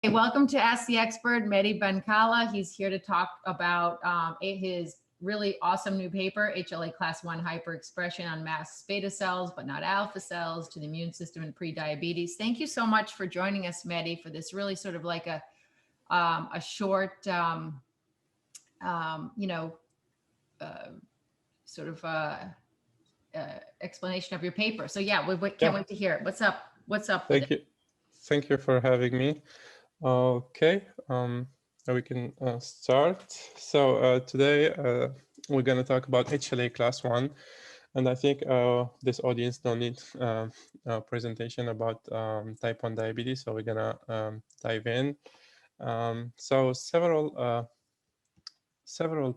Hey, welcome to Ask the Expert, Mehdi Benkahla. He's here to talk about his really awesome new paper, HLA Class 1 hyperexpression on masked beta cells, but not alpha cells, to the immune system in prediabetes. Thank you so much for joining us, Mehdi, for this really sort of like a short, explanation of your paper. So yeah, we can't wait to hear it. What's up? What's up with it? Thank you for having me. Okay, now we can start. So today we're going to talk about HLA class 1. And I think this audience don't need a presentation about type 1 diabetes. So we're going to dive in. So several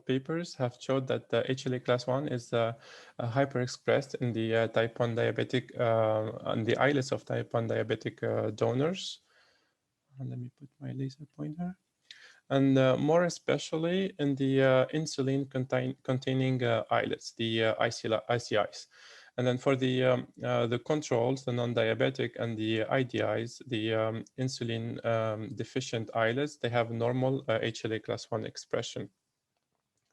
papers have showed that the HLA class 1 is hyperexpressed in the type 1 diabetic, on the islets of type 1 diabetic donors. Let me put my laser pointer. And more especially in the insulin containing islets, the ICIs. And then for the controls, the non-diabetic and the IDIs, the insulin deficient islets, they have normal HLA class 1 expression.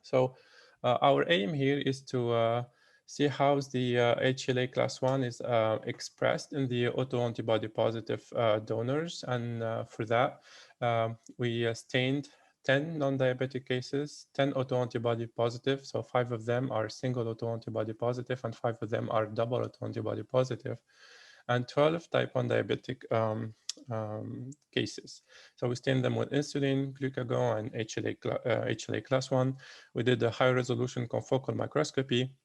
So our aim here is to see how the HLA class 1 is expressed in the autoantibody positive donors. And for that, we stained 10 non-diabetic cases, 10 autoantibody positive. So 5 of them are single autoantibody positive and 5 of them are double autoantibody positive, and 12 type 1 diabetic cases. So we stained them with insulin, glucagon, and HLA class 1. We did a high resolution confocal microscopy,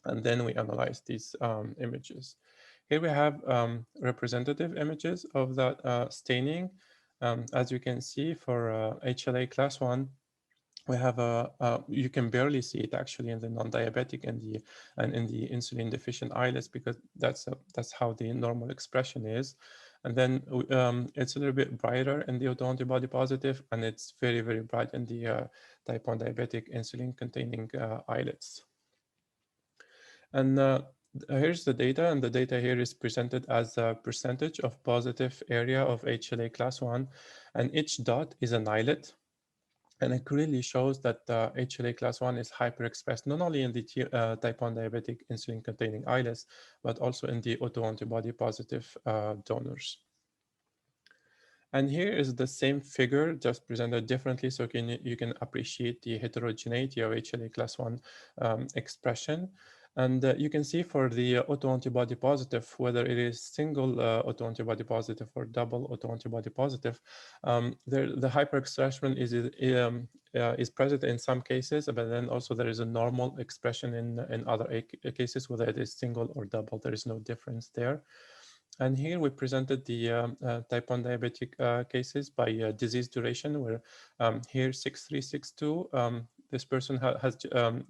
and then we analyzed these images. Here we have representative images of that staining. As you can see, for HLA class 1, we have you can barely see it actually in the non-diabetic and in the insulin deficient islets, because that's how the normal expression is. And then it's a little bit brighter in the autoantibody positive, and it's very, very bright in the type 1 diabetic insulin containing islets. And here's the data, and the data here is presented as a percentage of positive area of HLA class 1, and each dot is an islet. And it clearly shows that HLA class 1 is hyperexpressed not only in the type 1 diabetic insulin containing islets, but also in the autoantibody positive donors. And here is the same figure, just presented differently, so you can appreciate the heterogeneity of HLA class 1 expression. And you can see for the autoantibody positive, whether it is single autoantibody positive or double autoantibody positive, the hyperexpression is present in some cases, but then also there is a normal expression in other cases, whether it is single or double. There is no difference there. And here we presented the type 1 diabetic cases by disease duration, where here 6362, this person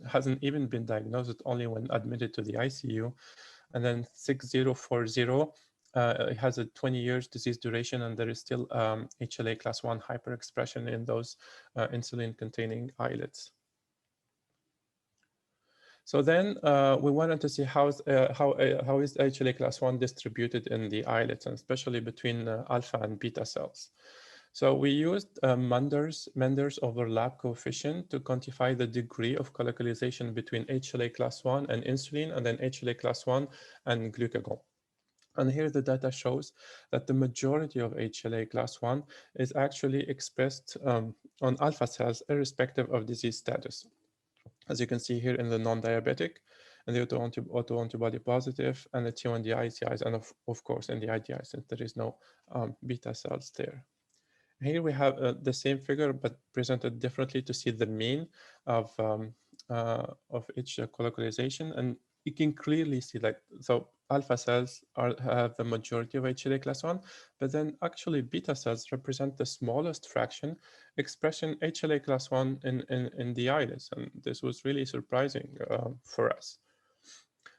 hasn't even been diagnosed, only when admitted to the ICU. And then 6040, it has a 20 years disease duration, and there is still HLA class 1 hyperexpression in those insulin-containing islets. So then we wanted to see how is HLA class 1 distributed in the islets, and especially between alpha and beta cells. So we used Mender's overlap coefficient to quantify the degree of colocalization between HLA class 1 and insulin, and then HLA class 1 and glucagon. And here the data shows that the majority of HLA class 1 is actually expressed on alpha cells, irrespective of disease status. As you can see here in the non-diabetic, and the autoantibody positive, and the T1D ICIs, and of course in the IDIs, since there is no beta cells there. Here we have the same figure, but presented differently to see the mean of each colocalization. And you can clearly see that, so alpha cells have the majority of HLA class 1, but then actually beta cells represent the smallest fraction expression HLA class 1 in the islets. And this was really surprising for us.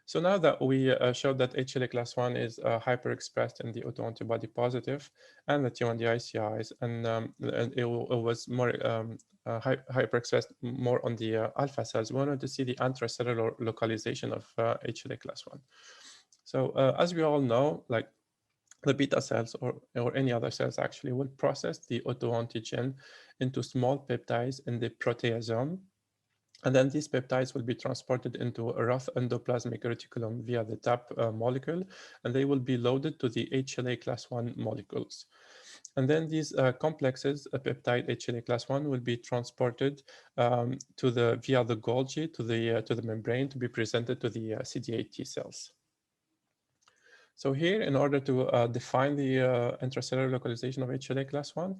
So now that we showed that HLA class 1 is hyperexpressed in the autoantibody positive and the T1D ICIs, and it was more hyperexpressed more on the alpha cells, we wanted to see the intracellular localization of HLA class 1. So as we all know, like the beta cells or any other cells actually will process the autoantigen into small peptides in the proteasome. And then these peptides will be transported into a rough endoplasmic reticulum via the TAP molecule, and they will be loaded to the HLA class 1 molecules. And then these complexes, a peptide HLA class 1, will be transported via the Golgi to the membrane to be presented to the CD8 T cells. So here, in order to define the intracellular localization of HLA class 1,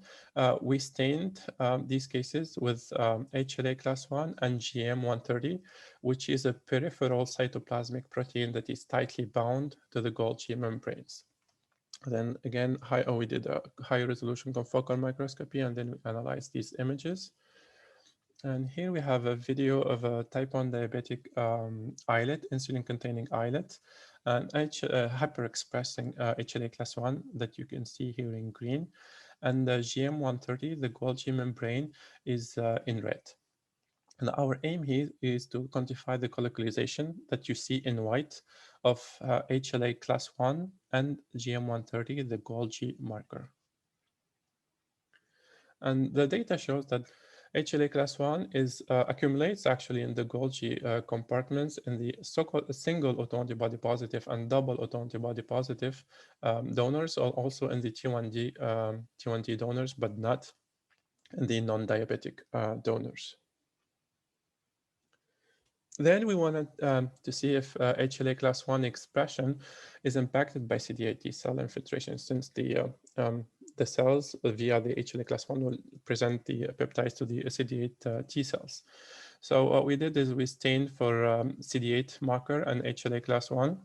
we stained these cases with HLA class 1 and GM130, which is a peripheral cytoplasmic protein that is tightly bound to the Golgi membranes. Then again, we did a high resolution confocal microscopy, and then we analyzed these images. And here we have a video of a type 1 diabetic islet, insulin-containing islet, and hyper-expressing HLA class 1 that you can see here in green. And the GM130, the Golgi membrane, is in red. And our aim here is to quantify the colocalization that you see in white of HLA class 1 and GM130, the Golgi marker. And the data shows that HLA class 1 accumulates actually in the Golgi compartments in the so-called single autoantibody positive and double autoantibody positive donors, or also in the T1D donors, but not in the non-diabetic donors. Then we wanted to see if HLA class 1 expression is impacted by CD8 T cell infiltration, since the cells via the HLA class 1 will present the peptides to the CD8 T cells. So what we did is we stained for CD8 marker and HLA class 1.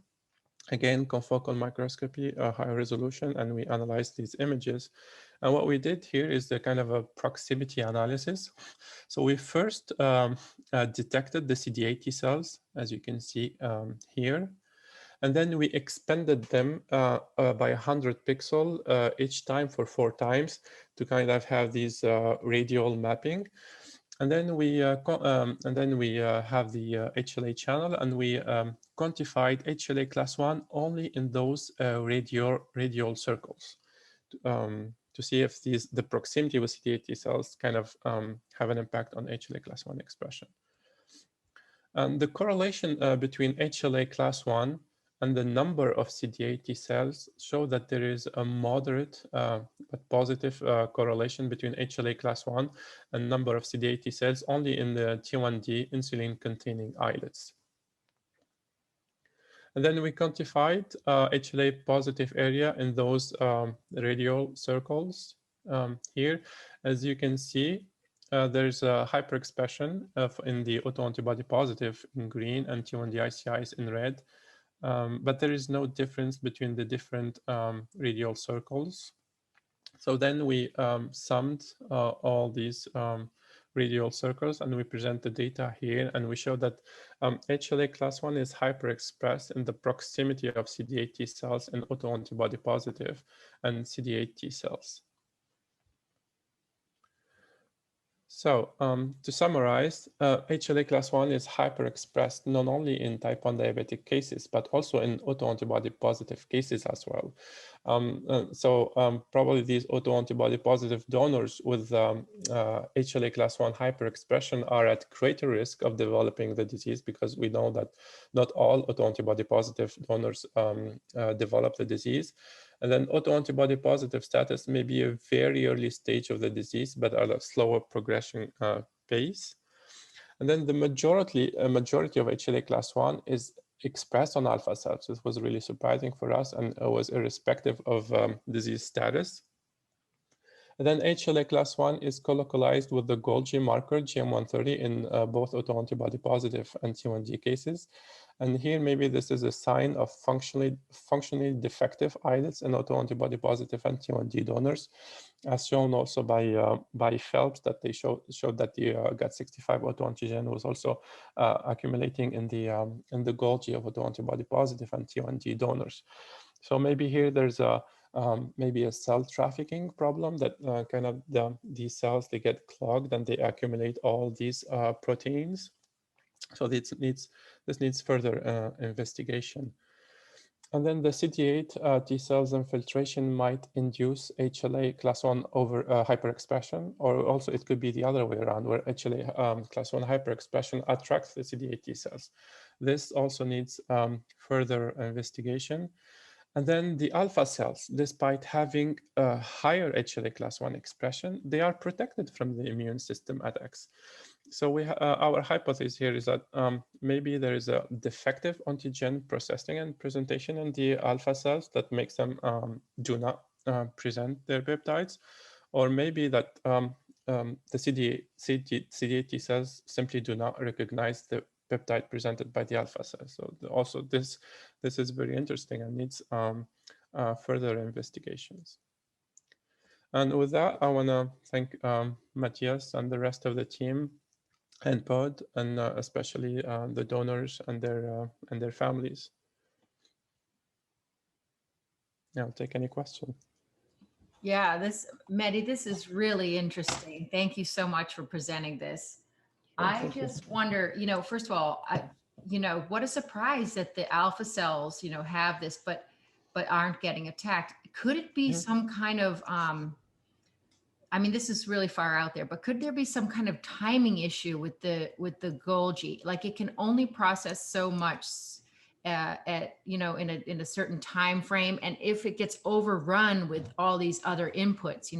Again, confocal microscopy, high resolution, and we analyzed these images. And what we did here is the kind of a proximity analysis. So we first detected the CD8 T cells, as you can see here. And then we expanded them by 100 pixel each time for 4 times to kind of have these radial mapping. And then we have the HLA channel, and we quantified HLA class 1 only in those radial circles to see if the proximity with CD8 T cells kind of have an impact on HLA class 1 expression. The correlation between HLA class 1 and the number of CD8 T cells show that there is a moderate but positive correlation between HLA class 1 and number of CD8 T cells only in the T1D insulin-containing islets. And then we quantified HLA positive area in those radial circles here. As you can see, there's a hyperexpression in the autoantibody positive in green and T1D ICIs in red. But there is no difference between the different radial circles. So then we summed all these radial circles, and we present the data here, and we show that HLA class 1 is hyperexpressed in the proximity of CD8 T cells and autoantibody positive and CD8 T cells. So to summarize, HLA class 1 is hyperexpressed not only in type 1 diabetic cases, but also in autoantibody positive cases as well. Probably these autoantibody positive donors with HLA class 1 hyperexpression are at greater risk of developing the disease, because we know that not all autoantibody positive donors develop the disease. And then autoantibody positive status may be a very early stage of the disease, but at a slower progression pace. And then the majority of HLA class 1 is expressed on alpha cells. This was really surprising for us, and it was irrespective of disease status. And then HLA class 1 is colocalized with the Golgi marker GM130 in both autoantibody positive and T1D cases. And here, maybe this is a sign of functionally defective islets in autoantibody positive and T1D donors, as shown also by Phelps, that they showed that the GAT65 autoantigen was also accumulating in the Golgi of autoantibody positive and T1D donors. So maybe here there's maybe a cell trafficking problem, that kind of these cells, they get clogged and they accumulate all these proteins. So this needs further investigation. And then the CD8 T cells infiltration might induce HLA class 1 over hyperexpression, or also it could be the other way around, where HLA class 1 hyperexpression attracts the CD8 T cells. This also needs further investigation. And then the alpha cells, despite having a higher HLA class 1 expression, they are protected from the immune system attacks. So our hypothesis here is that maybe there is a defective antigen processing and presentation in the alpha cells that makes them do not present their peptides, or maybe that the CD8 T cells simply do not recognize the peptide presented by the alpha cells. So also this is very interesting and needs further investigations. And with that, I want to thank Matthias and the rest of the team and pod, and especially the donors and their families. Yeah, I'll take any question. Yeah, Mehdi, this is really interesting. Thank you so much for presenting this. I just wonder, first of all, what a surprise that the alpha cells, have this, but aren't getting attacked. Could it be some kind of, I mean, this is really far out there, but could there be some kind of timing issue with the Golgi? Like it can only process so much in a certain time frame, and if it gets overrun with all these other inputs,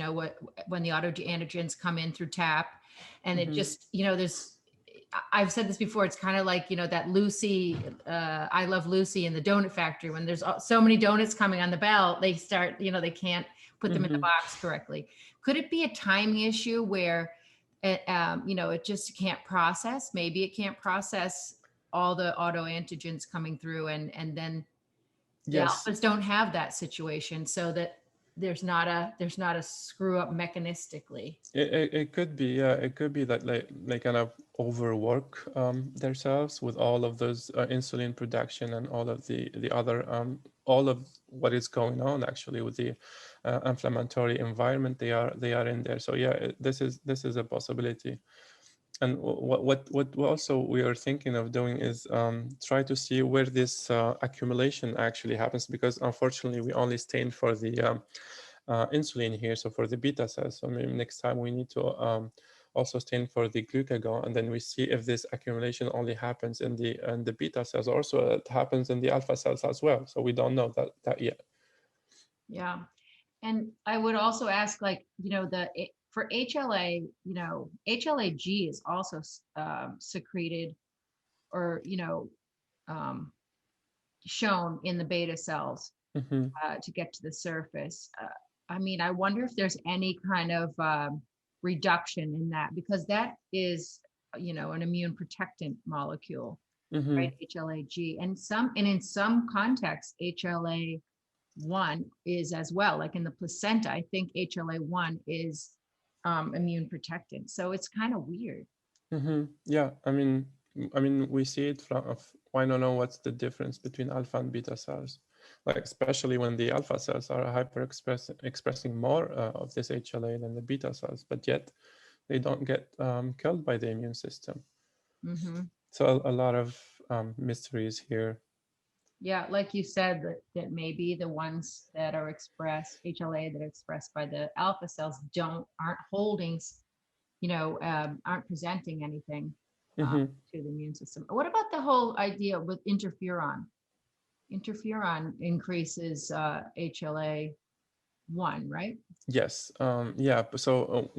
when the autoantigens come in through TAP, and it just I've said this before, it's kind of like that Lucy, I Love Lucy in the donut factory. When there's so many donuts coming on the belt, they start they can't put them in the box correctly. Could it be a timing issue where it just can't process? Maybe it can't process all the autoantigens coming through, and then the alphas don't have that situation, so that there's not a screw up mechanistically. It could be, yeah, it could be that they kind of overwork themselves with all of those insulin production and all of the other all of what is going on actually with the inflammatory environment they are in there. So yeah, this is a possibility. And what also we are thinking of doing is try to see where this accumulation actually happens, because unfortunately we only stain for the insulin here, so for the beta cells. So maybe next time we need to also stain for the glucagon, and then we see if this accumulation only happens in the beta cells, or also it happens in the alpha cells as well. So we don't know that yet. Yeah. And I would also ask, like, for HLA, HLA-G is also secreted or, shown in the beta cells to get to the surface. I mean, I wonder if there's any kind of reduction in that, because that is, an immune protectant molecule, right? HLA-G. And in some contexts, HLA-1 is as well. Like in the placenta, I think HLA-1 is immune protectant. So it's kind of weird. Yeah, I mean, we see it from. I don't know what's the difference between alpha and beta cells, like especially when the alpha cells are expressing more of this HLA than the beta cells, but yet they don't get killed by the immune system. So a lot of mysteries here. Yeah, like you said, that maybe the ones that are expressed, HLA that are expressed by the alpha cells aren't holding, aren't presenting anything to the immune system. What about the whole idea with interferon? Interferon increases HLA-1, right? Yes. Yeah. So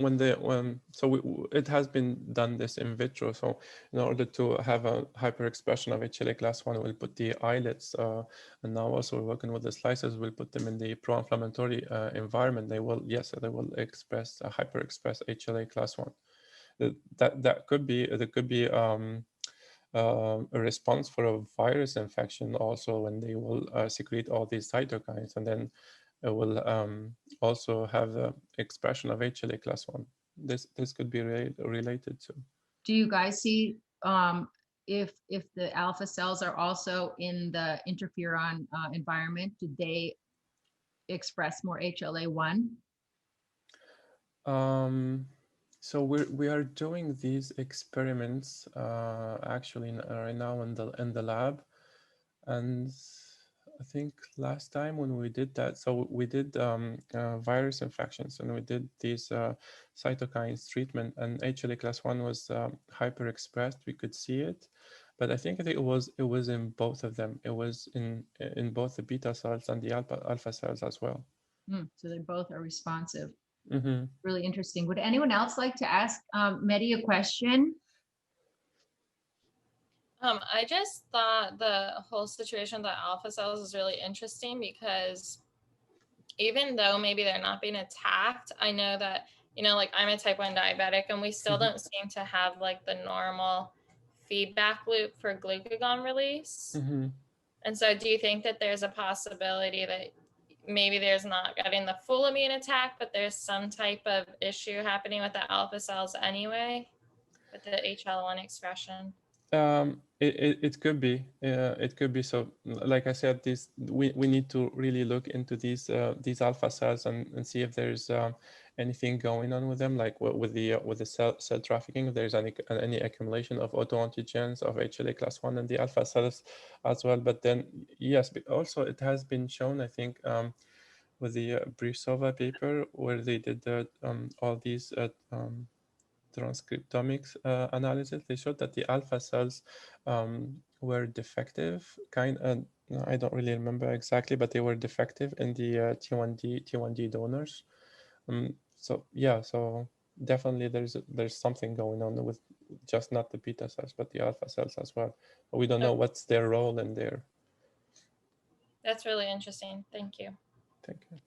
it has been done this in vitro. So in order to have a hyperexpression of HLA class 1, we'll put the islets, and now also we're working with the slices. We'll put them in the pro-inflammatory environment. They will express hyperexpress HLA class 1. That could be a response for a virus infection also, when they will secrete all these cytokines, and then it will also have the expression of HLA class 1. This could be related to. Do you guys see if the alpha cells are also in the interferon environment, do they express more HLA-1? So we are doing these experiments actually right now in the lab, and I think last time when we did that, so we did virus infections and we did these cytokines treatment, and HLA class 1 was hyper expressed. We could see it, but I think it was in both of them. It was in both the beta cells and the alpha cells as well. So they both are responsive. Mm-hmm. Really interesting. Would anyone else like to ask Mehdi a question? I just thought the whole situation with the alpha cells is really interesting because even though maybe they're not being attacked, I know that, you know, like I'm a type 1 diabetic and we still don't seem to have like the normal feedback loop for glucagon release. And so do you think that there's a possibility that maybe there's not getting the full immune attack, but there's some type of issue happening with the alpha cells anyway, with the HL1 expression? It could be. It could be. So, like I said, we need to really look into these alpha cells and see if there's anything going on with them, like with the cell trafficking. If there's any accumulation of autoantigens of HLA class 1 and the alpha cells as well. But then, yes, but also it has been shown, I think, with the Brisova paper where they did all these transcriptomics analysis, they showed that the alpha cells were defective. I don't really remember exactly, but they were defective in the T1D donors. So yeah, so definitely there's something going on with just not the beta cells, but the alpha cells as well. But we don't know what's their role in there. That's really interesting. Thank you. Thank you.